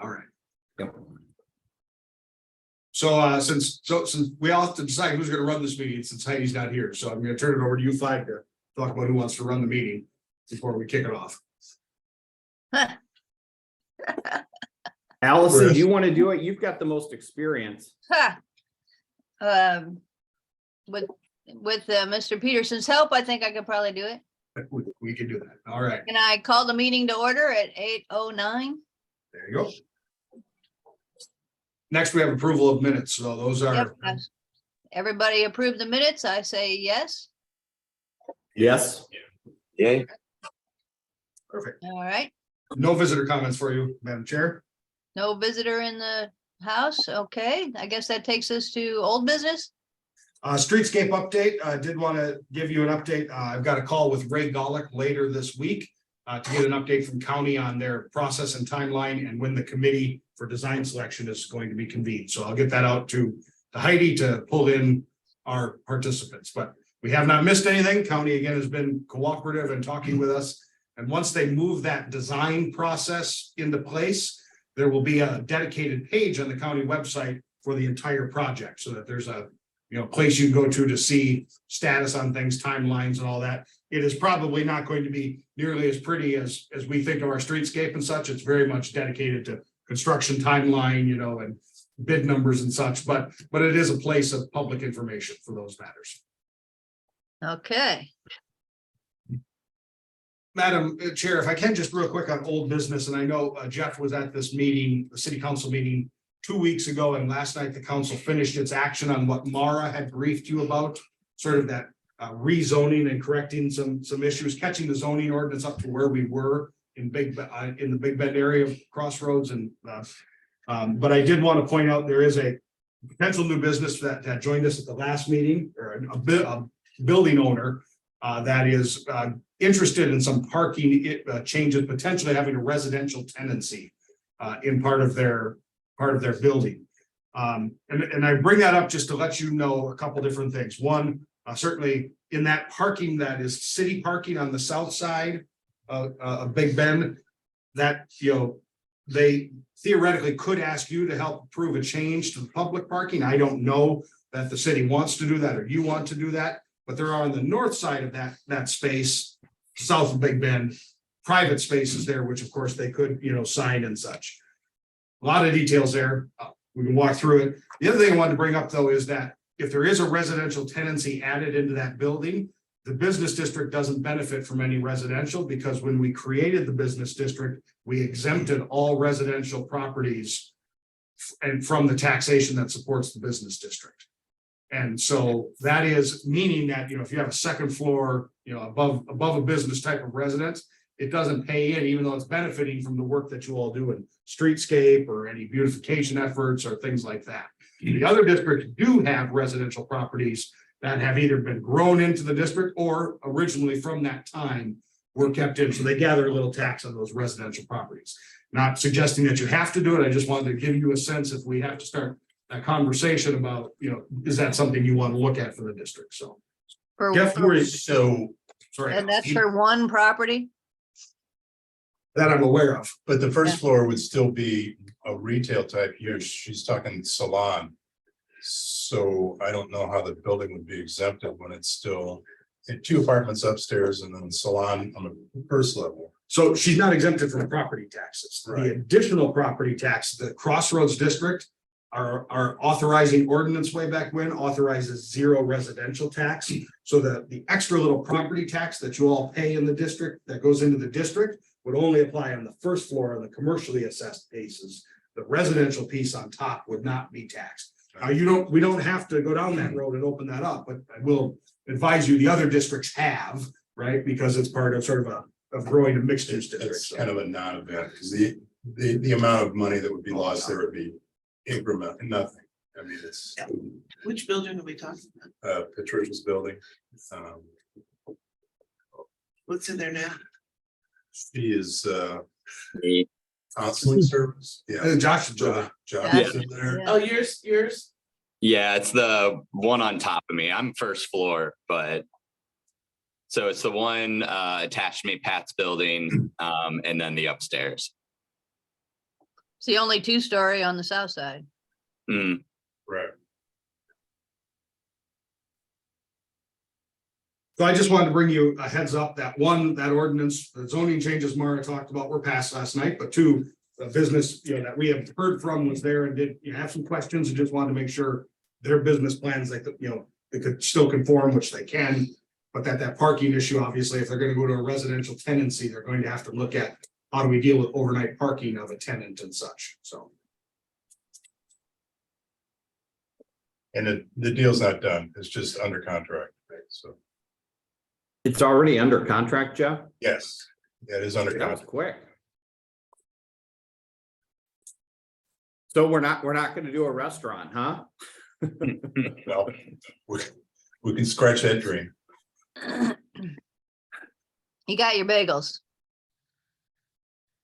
All right. Yep. So since we all have to decide who's going to run this meeting, since Heidi's not here, so I'm going to turn it over to you five to talk about who wants to run the meeting before we kick it off. Allison, do you want to do it? You've got the most experience. With Mr. Peterson's help, I think I could probably do it. We can do that. All right. Can I call the meeting to order at 8:09? There you go. Next, we have approval of minutes. So those are. Yep. Everybody approve the minutes? I say yes. Yes. Yay. Perfect. All right. No visitor comments for you, Madam Chair. No visitor in the house. Okay, I guess that takes us to old business. Streetscape update. I did want to give you an update. I've got a call with Ray Golick later this week to get an update from county on their process and timeline and when the committee for design selection is going to be convened. So I'll get that out to Heidi to pull in our participants, but we have not missed anything. County again has been cooperative and talking with us. And once they move that design process into place, there will be a dedicated page on the county website for the entire project so that there's a place you can go to see status on things, timelines and all that. It is probably not going to be nearly as pretty as we think of our streetscape and such. It's very much dedicated to construction timeline, and bid numbers and such, but it is a place of public information for those matters. Okay. Madam Chair, if I can just real quick on old business, and I know Jeff was at this meeting, the city council meeting 2 weeks ago, and last night the council finished its action on what Mara had briefed you about, sort of that rezoning and correcting some issues, catching the zoning ordinance up to where we were in the Big Bend area of Crossroads. And but I did want to point out there is a potential new business that joined us at the last meeting, or a building owner that is interested in some parking changes, potentially having a residential tenancy in part of their building. And I bring that up just to let you know a couple different things. One, certainly in that parking that is city parking on the south side of Big Bend, that they theoretically could ask you to help approve a change to the public parking. I don't know that the city wants to do that or you want to do that, but there are on the north side of that space, south of Big Bend, private spaces there, which of course they could, sign and such. A lot of details there. We can walk through it. The other thing I wanted to bring up though is that if there is a residential tenancy added into that building, the business district doesn't benefit from any residential, because when we created the business district, we exempted all residential properties and from the taxation that supports the business district. And so that is meaning that, if you have a second floor, above a business type of residence, it doesn't pay in, even though it's benefiting from the work that you all do in streetscape or any beautification efforts or things like that. The other districts do have residential properties that have either been grown into the district or originally from that time were kept in. So they gather a little tax on those residential properties. Not suggesting that you have to do it. I just wanted to give you a sense if we have to start a conversation about, is that something you want to look at for the district? So Jeff, sorry. And that's for one property? That I'm aware of. But the first floor would still be a retail type use. She's talking salon. So I don't know how the building would be exempted when it's still in 2 apartments upstairs and then salon on the first level. So she's not exempted from property taxes. Right. The additional property tax, the Crossroads district, our authorizing ordinance way back when authorizes 0 residential tax. So the extra little property tax that you all pay in the district that goes into the district would only apply on the first floor on the commercially assessed bases. The residential piece on top would not be taxed. Now we don't have to go down that road and open that up, but I will advise you, the other districts have, right? Because it's part of sort of growing a mixed use district. It's kind of a non-event because the amount of money that would be lost there would be increment, nothing. I mean, it's Which building are we talking about? Patricia's building. What's in there now? She is counseling service. Yeah. Josh, Josh Yeah. is in there. Yeah. Oh, yours? Yeah, it's the one on top of me. I'm first floor, but so it's the one attached to me, Pat's building, and then the upstairs. It's the only two-story on the south side. Hmm. Right. So I just wanted to bring you a heads up that one, that ordinance, the zoning changes Mara talked about were passed last night, but two, the business, that we have heard from was there and did, have some questions and just wanted to make sure their business plans, like, they could still conform, which they can. But that parking issue, obviously, if they're gonna go to a residential tenancy, they're going to have to look at how do we deal with overnight parking of a tenant and such, so. And the deal's not done. It's just under contract, right? So, It's already under contract, Jeff? yes, yeah, it is under That was contract. quick. So we're not gonna do a restaurant, huh? No, we can scratch that dream. You got your bagels.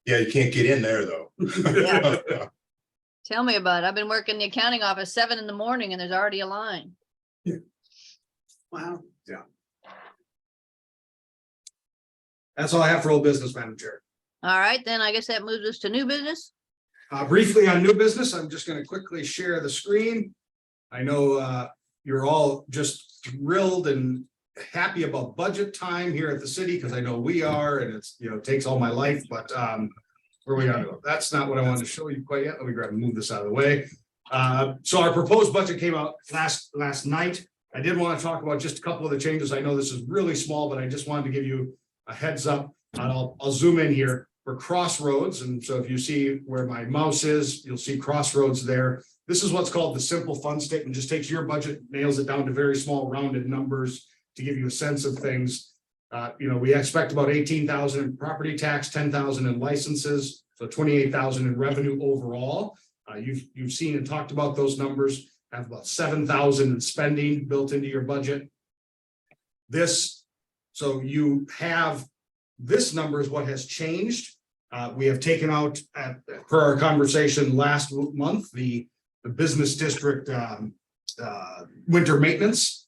Yeah, you can't get in there, though. Yeah. Tell me about it. I've been working the accounting office 7 in the morning and there's already a line. Wow. That's all I have for old business, Madam Chair. All right, then I guess that moves us to new business. Briefly on new business, I'm just gonna quickly share the screen. I know you're all just thrilled and happy about budget time here at the city, because I know we are, and it's, it takes all my life, but where we gotta go? That's not what I wanted to show you quite yet. Let me grab and move this out of the way. So our proposed budget came out last night. I did want to talk about just a couple of the changes. I know this is really small, but I just wanted to give you a heads up. And I'll zoom in here for Crossroads. And so if you see where my mouse is, you'll see Crossroads there. This is what's called the simple fund statement. Just takes your budget, nails it down to very small rounded numbers to give you a sense of things. We expect about 18,000 in property tax, 10,000 in licenses, so 28,000 in revenue overall. You've seen and talked about those numbers. Have about 7,000 in spending built into your budget. So you have this number is what has changed. We have taken out, per our conversation last month, the business district winter maintenance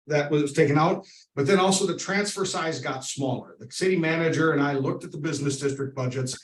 that was taken out, but then also the transfer size got smaller. The city manager and I looked at the business district budgets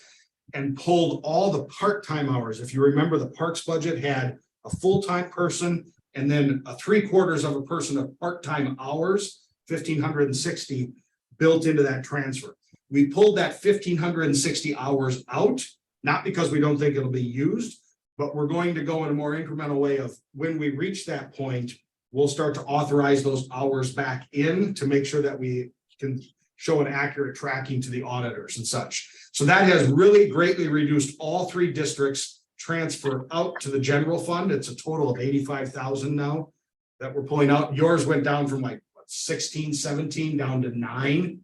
and pulled all the part-time hours. If you remember, the parks budget had a full-time person and then 3/4 of a person of part-time hours, 1,560 built into that transfer. We pulled that 1,560 hours out, not because we don't think it'll be used, but we're going to go in a more incremental way of when we reach that point, we'll start to authorize those hours back in to make sure that we can show an accurate tracking to the auditors and such. So that has really greatly reduced all 3 districts transfer out to the general fund. It's a total of 85,000 now that we're pulling out. Yours went down from like 16, 17 down to 9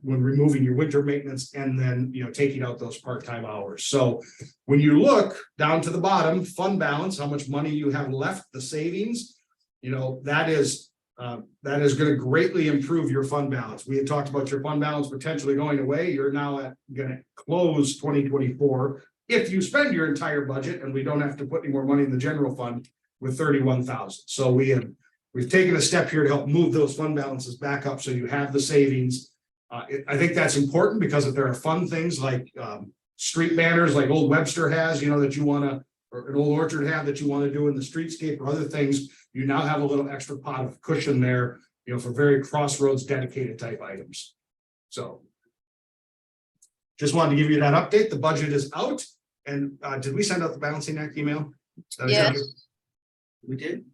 when removing your winter maintenance and then, taking out those part-time hours. So when you look down to the bottom, fund balance, how much money you have left, the savings, that is going to greatly improve your fund balance. We had talked about your fund balance potentially going away. You're now going to close 2024 if you spend your entire budget and we don't have to put any more money in the general fund with 31,000. So we've taken a step here to help move those fund balances back up so you have the savings. I think that's important because if there are fun things like street banners like Old Webster has, that you want to, or an Old Orchard have that you want to do in the streetscape or other things, you now have a little extra pot of cushion there, for very Crossroads dedicated type items. So just wanted to give you that update. The budget is out. And did we send out the balancing act email? Yes. We did?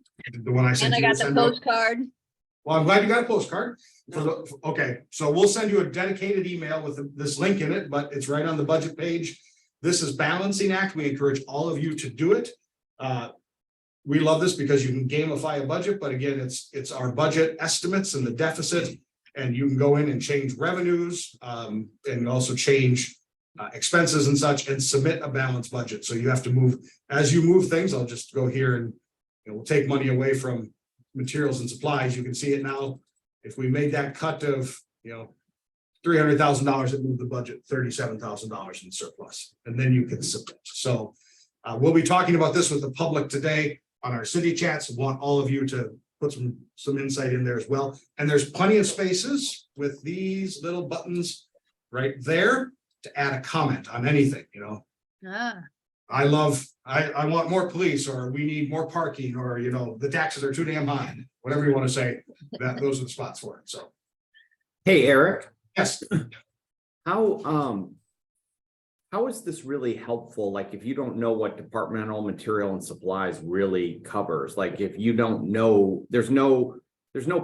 The one I sent And I you. got the postcard. Well, I'm glad you got a postcard. Okay, so we'll send you a dedicated email with this link in it, but it's right on the budget page. This is balancing act. We encourage all of you to do it. We love this because you can gamify a budget, but again, it's our budget estimates and the deficit, and you can go in and change revenues and also change expenses and such and submit a balanced budget. So you have to move, as you move things, I'll just go here and we'll take money away from materials and supplies. You can see it now. If we made that cut of, $300,000, it moved the budget $37,000 in surplus, and then you can submit. So we'll be talking about this with the public today on our city chats. Want all of you to put some insight in there as well. And there's plenty of spaces with these little buttons right there to add a comment on anything, Ah, I want more police, or we need more parking, or, you know, the taxes are too damn high, whatever you want to say, those are the spots for it, so. Hey, Eric, Yes, how is this really helpful? Like, if you don't know what departmental material and supplies really covers, like if you don't know, there's no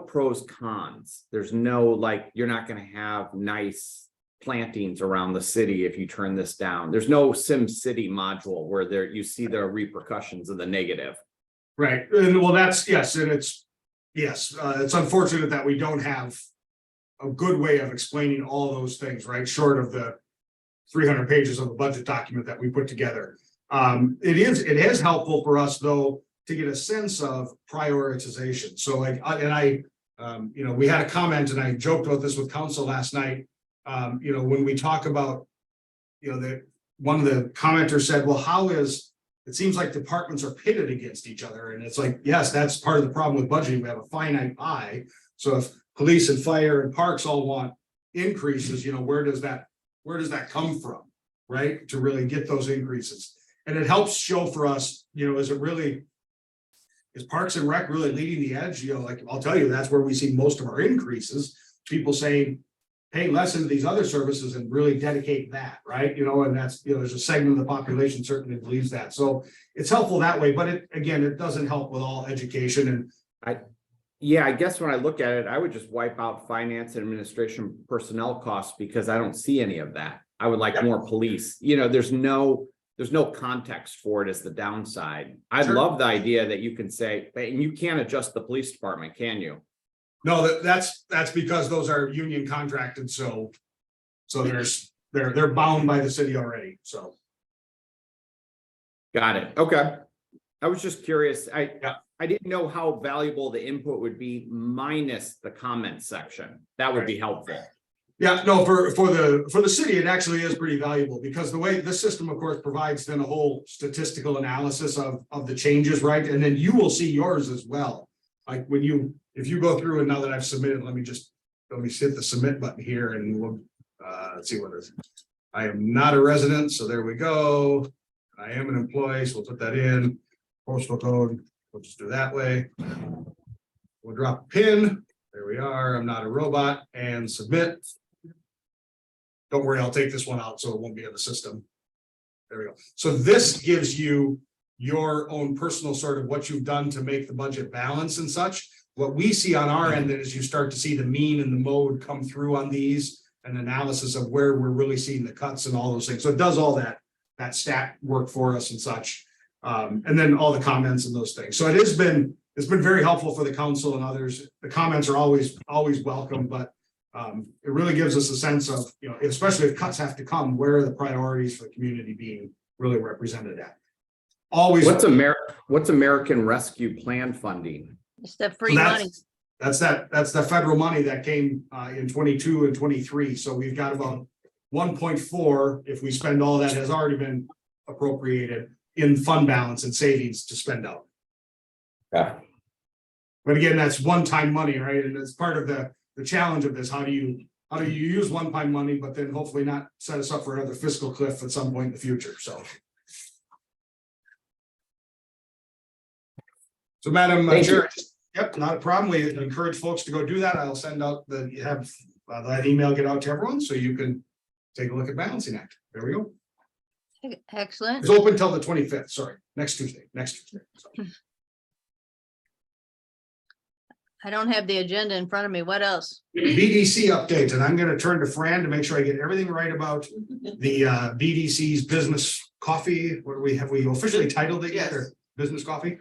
pros, cons. There's no, like, you're not gonna have nice plantings around the city if you turn this down. There's no Sim City module where you see the repercussions of the negative. right, and well, that's, yes, and it's unfortunate that we don't have a good way of explaining all those things, right, short of the 300 pages of the budget document that we put together. It is helpful for us, though, to get a sense of prioritization. So like, you know, we had a comment, and I joked about this with council last night. You know, when we talk about, you know, one of the commenters said, well, it seems like departments are pitted against each other. And it's like, yes, that's part of the problem with budgeting. We have a finite pie. So if police and fire and parks all want increases, you know, where does that come from, right? To really get those increases. And it helps show for us, you know, is Parks and Rec really leading the edge? You know, like, I'll tell you, that's where we see most of our increases. People saying, pay less into these other services and really dedicate that, right? You know, and that's, you know, there's a segment of the population certainly believes that. So it's helpful that way, but it doesn't help with all education. And Yeah, I guess when I look at it, I would just wipe out finance and administration personnel costs, because I don't see any of that. I would like more police. You know, there's no context for it as the downside. I Sure. love the idea that you can say, and you can't adjust the police department, can you? no, that's because those are union contracted. So they're bound by the city already. So. Got it. Okay. I was just curious. Yeah. I didn't know how valuable the input would be minus the comment section. That would be helpful. Yeah, no, for the city, it actually is pretty valuable, because the way this system, of course, provides then a whole statistical analysis of the changes, right? And then you will see yours as well. Like if you go through, and now that I've submitted, let me hit the submit button here, and we'll let's see what it is. I am not a resident, so there we go. I am an employee, so we'll put that in. Postal code, we'll just do that way. We'll drop a pin. There we are. I'm not a robot, and submit. Don't worry, I'll take this one out so it won't be in the system. There we go. So this gives you your own personal sort of what you've done to make the budget balance and such. What we see on our end is you start to see the mean and the mode come through on these, and analysis of where we're really seeing the cuts and all those things. So it does all that stat work for us and such. And then all the comments and those things. So it's been very helpful for the council and others. The comments are always welcome, but it really gives us a sense of, you know, especially if cuts have to come, where are the priorities for the community being really represented at? Always. What's American Rescue Plan funding? It's the free money. That's the federal money that came in 22 and 23. So we've got about 1.4 if we spend all that has already been appropriated in fund balance and savings to spend out. Yeah. But again, that's one-time money, right? And that's part of the challenge of this. How do you use one-time money, but then hopefully not set us up for another fiscal cliff at some point in the future? So Madam Chair, yep, not a problem. We encourage folks to go do that. I'll send out that email, get out to everyone, so you can take a look at Balancing Act. There we go. Excellent. It's open till the 25th. Sorry, next Tuesday. So. I don't have the agenda in front of me. What else? BDC update, and I'm going to turn to Fran to make sure I get everything right about the BDC's business coffee. What have we officially titled it yet? Or business coffee?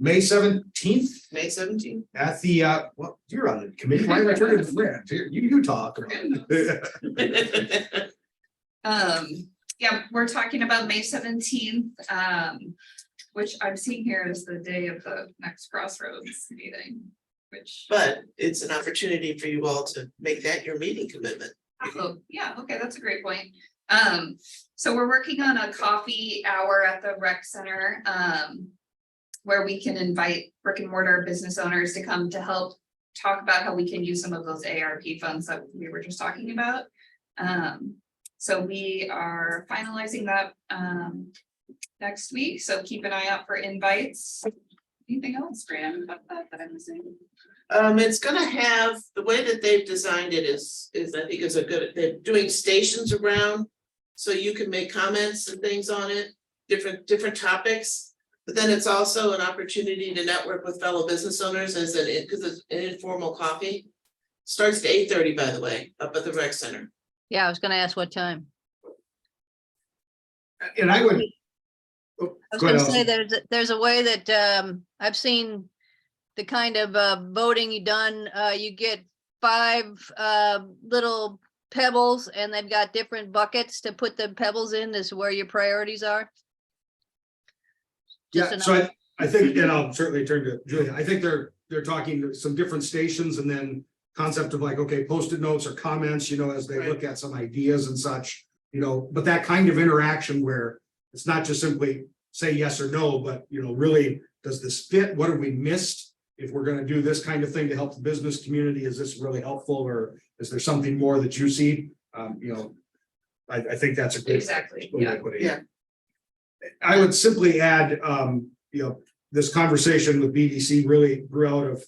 May 17th. May 17th. At the well, you're on the committee. Why am I turning to Fran? You talk about it. Yeah, we're talking about May 17th, which I'm seeing here is the day of the next Crossroads meeting, which. But it's an opportunity for you all to make that your meeting commitment. Oh, yeah, okay, that's a great point. So we're working on a coffee hour at the rec center, where we can invite brick and mortar business owners to come to help talk about how we can use some of those ARP funds that we were just talking about. So we are finalizing that next week, so keep an eye out for invites. Anything else, Graham, about that I'm missing? It's gonna have, the way that they've designed it is I think is a good, they're doing stations around. So you can make comments and things on it, different topics. But then it's also an opportunity to network with fellow business owners because it's an informal coffee. Starts at 8:30, by the way, up at the rec center. Yeah, I was gonna ask what time. And I would. Oh, I was go ahead, gonna say, Allison. there's a way that I've seen the kind of voting you done, you get 5 little pebbles and they've got different buckets to put the pebbles in, is where your priorities are. Just Yeah, an- so I think, and I'll certainly turn to Julia, I think they're talking some different stations and then concept of like, okay, post-it notes or comments, as they look at some ideas and such, but that kind of interaction where it's not just simply say yes or no, but, really, does this fit? What have we missed? If we're gonna do this kind of thing to help the business community, is this really helpful, or is there something more that you see? I think that's a good. Exactly, way to yeah. put it. Yeah. I would simply add, this conversation with BDC really grew out of,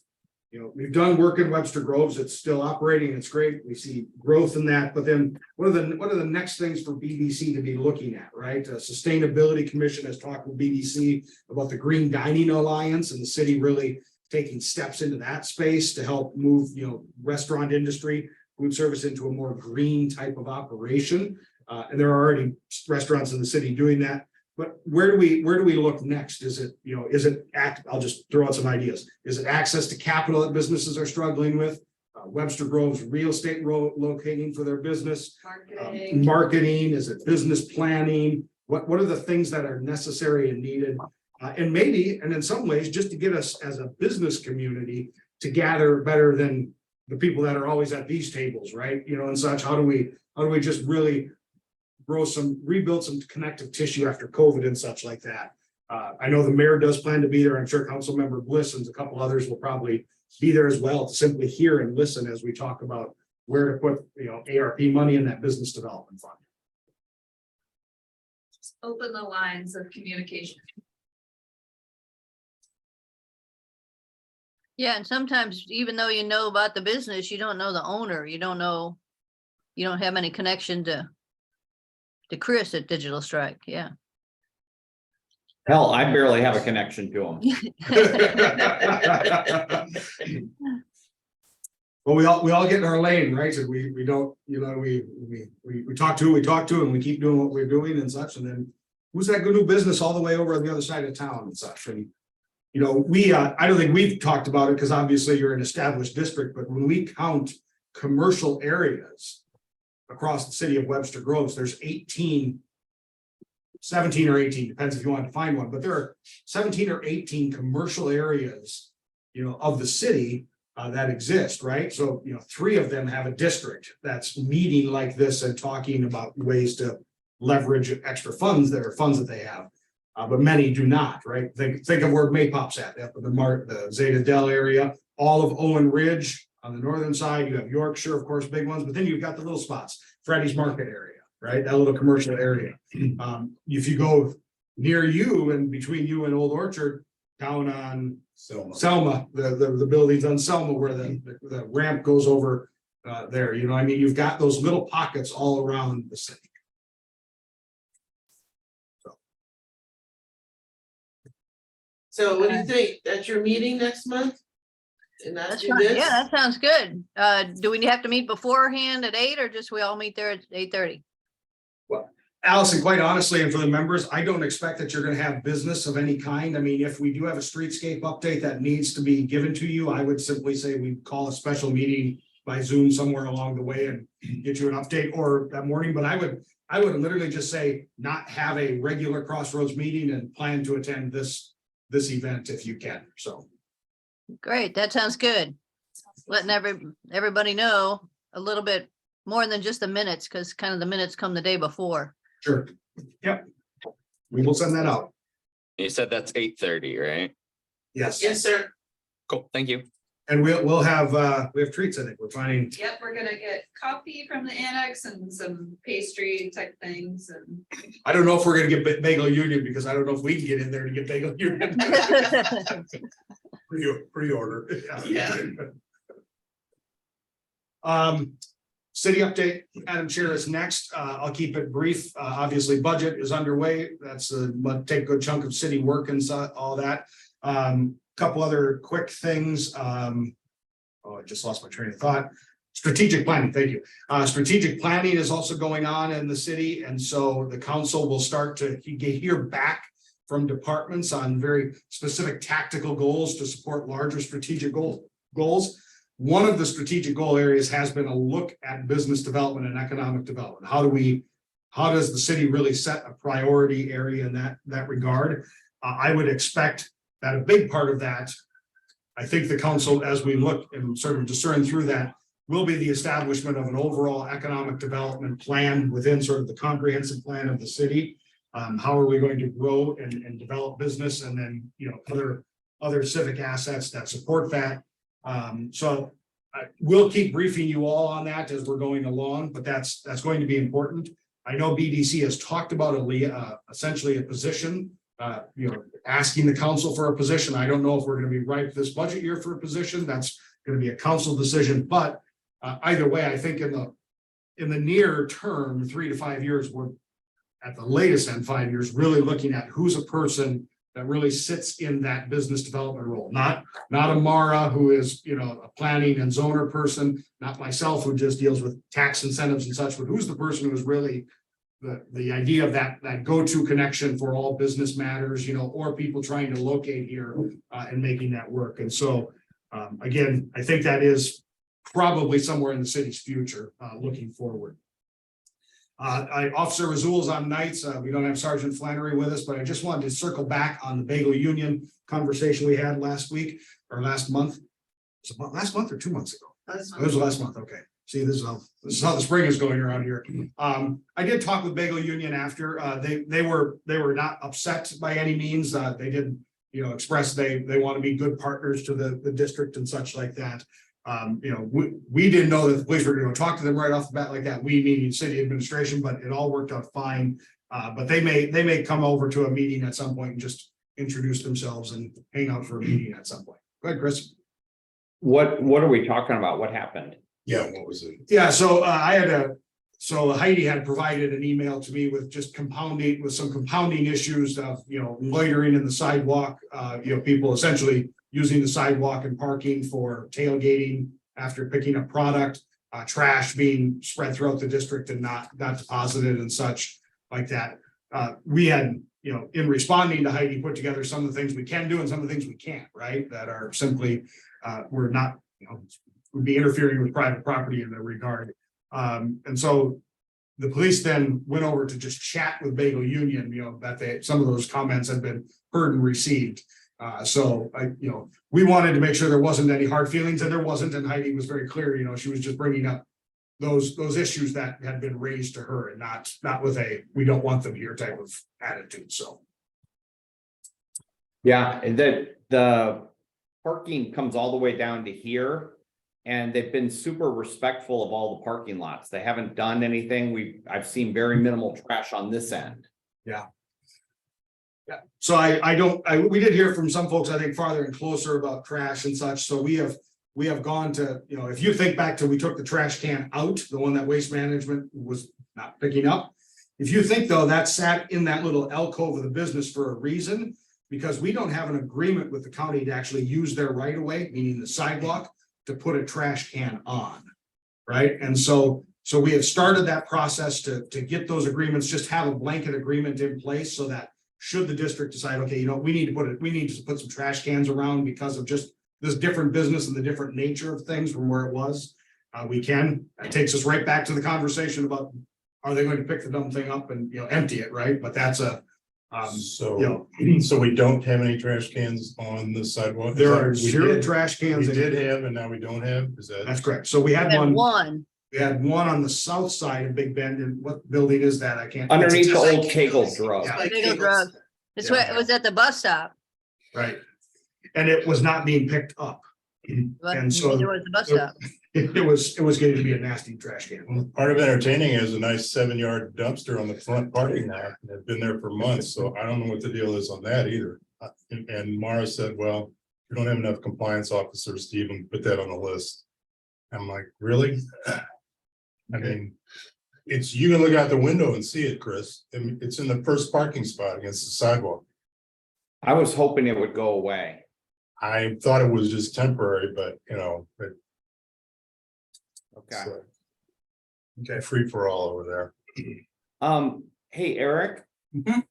we've done work in Webster Groves. It's still operating. It's great. We see growth in that. But then what are the next things for BDC to be looking at, right? Sustainability Commission has talked with BDC about the Green Dining Alliance and the city really taking steps into that space to help move, restaurant industry, food service into a more green type of operation. And there are already restaurants in the city doing that. But where do we look next? Is it I'll just throw out some ideas. Is it access to capital that businesses are struggling with? Webster Grove's real estate locating for their business, marketing, is it business planning? What are the things that are necessary and needed? And maybe, and in some ways, just to get us as a business community to gather better than the people that are always at these tables, right? And such, how do we just really rebuild some connective tissue after COVID and such like that? I know the mayor does plan to be there. I'm sure Council Member Bliss and a couple others will probably be there as well to simply hear and listen as we talk about where to put, ARP money in that business development fund. Just open the lines of communication. Yeah, and sometimes even though you know about the business, you don't know the owner. You don't have any connection to Chris at Digital Strike. Yeah. Hell, I barely have a connection to them. Well, we all get in our lane, right? So we don't, we talk to who we talk to and we keep doing what we're doing and such. And then who's that good new business all the way over on the other side of town and such? And I don't think we've talked about it because obviously you're an established district, but when we count commercial areas across the city of Webster Groves, there's 17 or 18, depends if you want to find one, but there are 17 or 18 commercial areas, of the city that exist, right? So, 3 of them have a district that's meeting like this and talking about ways to leverage extra funds that are funds that they have. But many do not, right? Think of where Maypop's at, the Zeta Dell area, all of Owen Ridge on the northern side. You have Yorkshire, of course, big ones, but then you've got the little spots, Freddie's Market area, right? That little commercial area. If you go near you and between you and Old Orchard, down on Selma, the buildings on Selma where the ramp goes over there, you've got those little pockets all around the city. So what do you think? That's your meeting next month? And That's do fine. this? Yeah, that sounds good. Do we have to meet beforehand at 8 or just we all meet there at 8:30? Allison, quite honestly, and for the members, I don't expect that you're gonna have business of any kind. I mean, if we do have a streetscape update that needs to be given to you, I would simply say we call a special meeting by Zoom somewhere along the way and get you an update or that morning, but I would literally just say not have a regular Crossroads meeting and plan to attend this event if you can, so. Great, that sounds good. Letting everybody know a little bit more than just the minutes, because kind of the minutes come the day before. Sure. Yep. We will send that out. You said that's 8:30, right? Yes. Yes, sir. Cool, thank you. And we'll have, we have treats, I think, we're planning. Yep, we're gonna get coffee from the annex and some pastry type things and. I don't know if we're gonna get Bagel Union, because I don't know if we can get in there to get Bagel Union. Pre-order. Yeah. City update, Madam Chair, is next. I'll keep it brief. Obviously, budget is underway. That's take a good chunk of city work and all that. Couple other quick things. Oh, I just lost my train of thought. Strategic planning, thank you. Strategic planning is also going on in the city, and so the council will start to hear back from departments on very specific tactical goals to support larger strategic goals. One of the strategic goal areas has been a look at business development and economic development. How does the city really set a priority area in that regard? I would expect that a big part of that, I think the council, as we look and sort of discern through that, will be the establishment of an overall economic development plan within sort of the comprehensive plan of the city. How are we going to grow and develop business, and then, you know, other civic assets that support that. So we'll keep briefing you all on that as we're going along, but that's going to be important. I know BDC has talked about essentially a position, you know, asking the council for a position. I don't know if we're going to be right this budget year for a position. That's going to be a council decision, but either way, I think in the near term, 3 to 5 years, we're at the latest end 5 years, really looking at who's a person that really sits in that business development role, not a Mara who is, you know, a planning and zoner person, not myself who just deals with tax incentives and such, but who's the person who is really the idea of that go-to connection for all business matters, you know, or people trying to locate here and making that work. And so again, I think that is probably somewhere in the city's future looking forward. Officer Razul's on nights. We don't have Sergeant Flannery with us, but I just wanted to circle back on the Bagel Union conversation we had last week or last month. Was it last month or 2 months ago? It was last month. Okay. See, this is how the spring is going around here. I did talk with Bagel Union after. They were not upset by any means. They did, you know, express they want to be good partners to the district and such like that. You know, we didn't know that the police were going to talk to them right off the bat like that. We meaning city administration, but it all worked out fine. But they may come over to a meeting at some point and just introduce themselves and hang out for a meeting at some point. Go ahead, Chris. What are we talking about? What happened? Yeah, what was it? Yeah, so so Heidi had provided an email to me with just some compounding issues of, you know, loitering in the sidewalk, you know, people essentially using the sidewalk and parking for tailgating after picking up product, trash being spread throughout the district and not deposited and such like that. We had, you know, in responding to Heidi, put together some of the things we can do and some of the things we can't, right? That are simply, we're not, you know, would be interfering with private property in that regard. And so the police then went over to just chat with Bagel Union, you know, that some of those comments had been heard and received. So you know, we wanted to make sure there wasn't any hard feelings, and there wasn't. And Heidi was very clear, you know, she was just bringing up those issues that had been raised to her, and not with a we don't want them here type of attitude. So Yeah, and the parking comes all the way down to here. And they've been super respectful of all the parking lots. They haven't done anything. I've seen very minimal trash on this end. yeah. So we did hear from some folks, I think, farther and closer about trash and such. So we have gone to, you know, if you think back to we took the trash can out, the one that Waste Management was not picking up. If you think though, that sat in that little alcove of the business for a reason, because we don't have an agreement with the county to actually use their right of way, meaning the sidewalk, to put a trash can on, right? And so we have started that process to get those agreements, just have a blanket agreement in place so that should the district decide, okay, you know, we need to put some trash cans around because of just this different business and the different nature of things from where it was, we can. That takes us right back to the conversation about, are they going to pick the dumb thing up and, you know, empty it, right? But that's a, So, you know, so we don't have any trash cans on the sidewalk? there are We 0 did- trash cans. We did have, and now we don't have, is that? That's correct. So we had And one. one, We had one on the south side of Big Bend, and what building is that? I can't. Underneath the just like old Kegel Kegel's. drug. Yeah. Like Bagel Kegel's. Drug. It's what it was at the bus stop. Right. And it was not being picked up. But And so neither was the bus stop. it was getting to be a nasty trash can. Part of entertaining is a nice 7-yard dumpster on the front parking lot. They've been there for months, so I don't know what the deal is on that either. And Mara said, well, we don't have enough compliance officers to even put that on the list. I'm like, really? I mean, you can look out the window and see it, Chris. I mean, it's in the first parking spot against the sidewalk. I was hoping it would go away. I thought it was just temporary, but Okay. Okay, free for all over there. Hey, Eric. Mhm.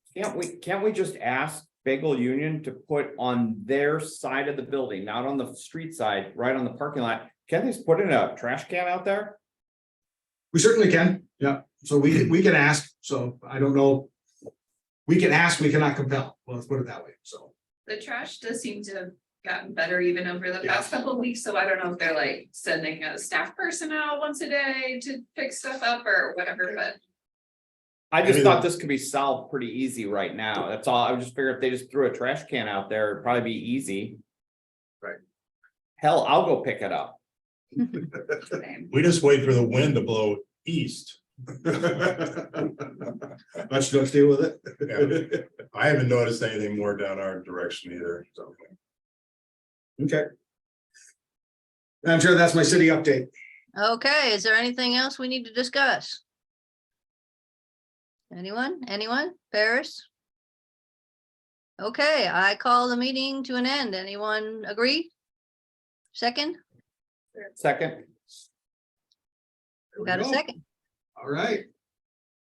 Can't we just ask Bagel Union to put on their side of the building, not on the street side, right on the parking lot? Can't they just put in a trash can out there? We certainly can, yeah. So we can ask, so I don't know. We can ask, we cannot compel. Well, let's put it that way, so. The trash does seem to have gotten better even over the Yeah. past couple of weeks, so I don't know if they're like sending a staff person out once a day to pick stuff up or whatever, but. I just Maybe thought the- this could be solved pretty easy right now. That's all. I just figured if they just threw a trash can out there, it'd probably be easy. Right. Hell, I'll go pick it up. We just wait for the wind to blow east. Let's just deal with it. I haven't noticed anything more down our direction either, so. Okay. I'm sure that's my city update. Okay, is there anything else we need to discuss? Anyone? Paris? Okay, I call the meeting to an end. Anyone agree? Second? Second. There we Got a go. second? All right.